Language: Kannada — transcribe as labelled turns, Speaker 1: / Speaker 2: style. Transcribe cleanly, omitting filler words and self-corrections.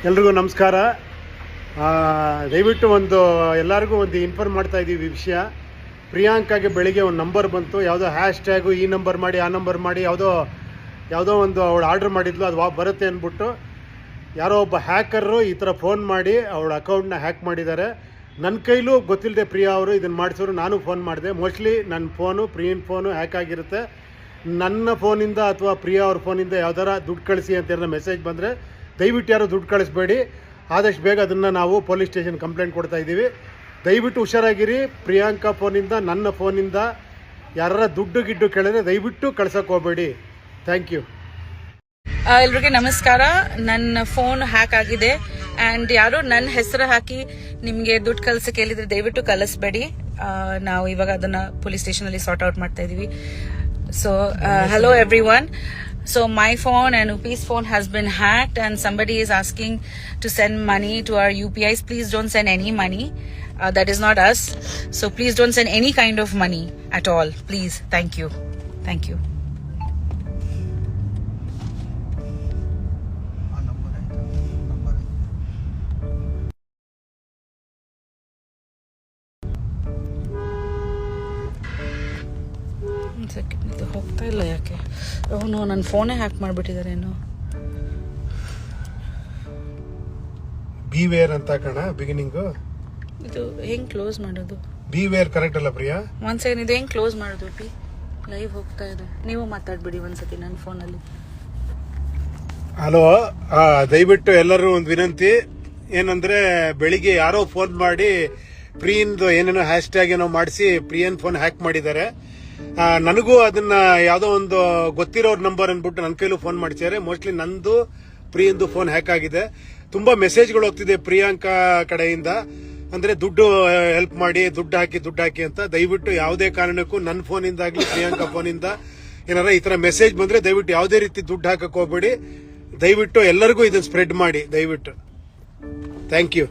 Speaker 1: ಎಲ್ರಿಗೂ ನಮಸ್ಕಾರ. ದಯವಿಟ್ಟು ಎಲ್ಲರಿಗೂ ಒಂದು ಇನ್ಫಾರ್ಮ್ ಮಾಡ್ತಾ ಇದ್ದೀವಿ ವಿಷಯ. ಪ್ರಿಯಾಂಕಾಗೆ ಬೆಳಿಗ್ಗೆ ಒಂದು ನಂಬರ್ ಬಂತು, ಯಾವುದೋ ಹ್ಯಾಶ್ಟ್ಯಾಗು ಈ ನಂಬರ್ ಮಾಡಿ ಆ ನಂಬರ್ ಮಾಡಿ ಯಾವುದೋ ಒಂದು ಅವಳು ಆರ್ಡ್ರ್ ಮಾಡಿದ್ಲು, ಅದು ಬರುತ್ತೆ ಅಂದ್ಬಿಟ್ಟು ಯಾರೋ ಒಬ್ಬ ಹ್ಯಾಕರು ಈ ಥರ ಫೋನ್ ಮಾಡಿ ಅವಳ ಅಕೌಂಟ್ನ ಹ್ಯಾಕ್ ಮಾಡಿದ್ದಾರೆ. ನನ್ನ ಕೈಲೂ ಗೊತ್ತಿಲ್ಲದೆ ಪ್ರಿಯಾ ಅವರು ಇದನ್ನು ಮಾಡಿಸೋರು. ನಾನು ಫೋನ್ ಮಾಡಿದೆ. ಮೋಸ್ಟ್ಲಿ ನನ್ನ ಫೋನು ಪ್ರಿಯನ್ ಫೋನು ಹ್ಯಾಕ್ ಆಗಿರುತ್ತೆ. ನನ್ನ ಫೋನಿಂದ ಅಥವಾ ಪ್ರಿಯಾ ಅವ್ರ ಫೋನಿಂದ ಯಾವ್ದಾರ ದುಡ್ಡು ಕಳಿಸಿ ಅಂತ ಮೆಸೇಜ್ ಬಂದರೆ ದಯವಿಟ್ಟು ಯಾರು ದುಡ್ಡು ಕಳಿಸ್ಬೇಡಿ. ಆದಷ್ಟು ಬೇಗ ಅದನ್ನು ನಾವು ಪೊಲೀಸ್ ಸ್ಟೇಷನ್ ಕಂಪ್ಲೇಂಟ್ ಕೊಡ್ತಾ ಇದ್ದೀವಿ. ದಯವಿಟ್ಟು ಹುಷಾರಾಗಿರಿ. ಪ್ರಿಯಾಂಕಾ ಫೋನಿಂದ ನನ್ನ ಫೋನಿಂದ ಯಾರ ದುಡ್ಡು ಗಿಡ್ಡು ಕೇಳಿದ್ರೆ ದಯವಿಟ್ಟು ಕಳ್ಸೋಕೆ ಹೋಗಬೇಡಿ. Thank you.
Speaker 2: ಎಲ್ರಿಗೂ ನಮಸ್ಕಾರ. ನನ್ನ ಫೋನ್ ಹ್ಯಾಕ್ ಆಗಿದೆ ಆ್ಯಂಡ್ ಯಾರು ನನ್ನ ಹೆಸರು ಹಾಕಿ ನಿಮಗೆ ದುಡ್ಡು ಕಳ್ಸಕ್ಕೆ ಹೇಳಿದ್ರೆ ದಯವಿಟ್ಟು ಕಳಿಸ್ಬೇಡಿ. ನಾವು ಇವಾಗ ಅದನ್ನ ಪೊಲೀಸ್ ಸ್ಟೇಷನಲ್ಲಿ ಸಾರ್ಟ್ ಔಟ್ ಮಾಡ್ತಾ ಇದೀವಿ. So hello everyone. So my phone and Upi's phone has been hacked and somebody is asking to send money to our UPIs. Please don't send any money. That is not us. So please don't send any kind of money at all. Please. Thank you. Thank you. ಇದು ಹೋಗ್ತಾ ಇಲ್ಲ ಯಾಕೆ? ಅವನು ನನ್ನ ಫೋನೇ ಹ್ಯಾಕ್ ಮಾಡಿಬಿಟ್ಟಿದ್ದಾರೇನು?
Speaker 1: ಬಿವೇರ್ ಅಂತ ಕಣ ಬಿಗಿನಿಂಗು.
Speaker 2: ಇದು ಹೆಂಗ್ ಕ್ಲೋಸ್ ಮಾಡೋದು?
Speaker 1: ಬಿವೇರ್ ಕರೆಕ್ಟ್ ಅಲ್ಲ ಪ್ರಿಯಾ?
Speaker 2: ಒಂದ್ ಸೆಕೆಂಡ್, ಇದು ಹೆಂಗ್ ಕ್ಲೋಸ್ ಮಾಡೋದು? ಪಿ ಲೈವ್ ಹೋಗ್ತಾ ಇದೆ, ನೀವು ಮಾತಾಡ್ಬಿಡಿ ಒಂದ್ಸತಿ ನನ್ನ ಫೋನಲ್ಲಿ.
Speaker 1: ಹಲೋ, ದಯವಿಟ್ಟು ಎಲ್ಲರೂ ಒಂದು ವಿನಂತಿ ಏನಂದ್ರೆ, ಬೆಳಿಗ್ಗೆ ಯಾರೋ ಫೋನ್ ಮಾಡಿ ಪ್ರಿಯನ್ದು ಏನೇನೋ ಹ್ಯಾಶ್ಟ್ಯಾಗ್ ಏನೋ ಮಾಡಿಸಿ ಪ್ರಿಯನ್ ಫೋನ್ ಹ್ಯಾಕ್ ಮಾಡಿದ್ದಾರೆ. ನನಗೂ ಅದನ್ನ ಯಾವುದೋ ಒಂದು ಗೊತ್ತಿರೋರ್ ನಂಬರ್ ಅಂದ್ಬಿಟ್ಟು ನನ್ನ ಕೈಲೂ ಫೋನ್ ಮಾಡಿದ್ದಾರೆ. ಮೋಸ್ಟ್ಲಿ ನಂದು ಪ್ರಿಯಂದು ಫೋನ್ ಹ್ಯಾಕ್ ಆಗಿದೆ. ತುಂಬಾ ಮೆಸೇಜ್ಗಳು ಹೋಗ್ತಿದೆ ಪ್ರಿಯಾಂಕಾ ಕಡೆಯಿಂದ, ಅಂದ್ರೆ ದುಡ್ಡು ಹೆಲ್ಪ್ ಮಾಡಿ, ದುಡ್ಡು ಹಾಕಿ ಅಂತ. ದಯವಿಟ್ಟು ಯಾವುದೇ ಕಾರಣಕ್ಕೂ ನನ್ನ ಫೋನಿಂದ ಆಗ್ಲಿ ಪ್ರಿಯಾಂಕಾ ಫೋನಿಂದ ಏನಾರ ಈ ತರ ಮೆಸೇಜ್ ಬಂದ್ರೆ ದಯವಿಟ್ಟು ಯಾವುದೇ ರೀತಿ ದುಡ್ಡು ಹಾಕಕ್ ಹೋಗ್ಬೇಡಿ. ದಯವಿಟ್ಟು ಎಲ್ಲರಿಗೂ ಇದನ್ನ ಸ್ಪ್ರೆಡ್ ಮಾಡಿ ದಯವಿಟ್ಟು. Thank you.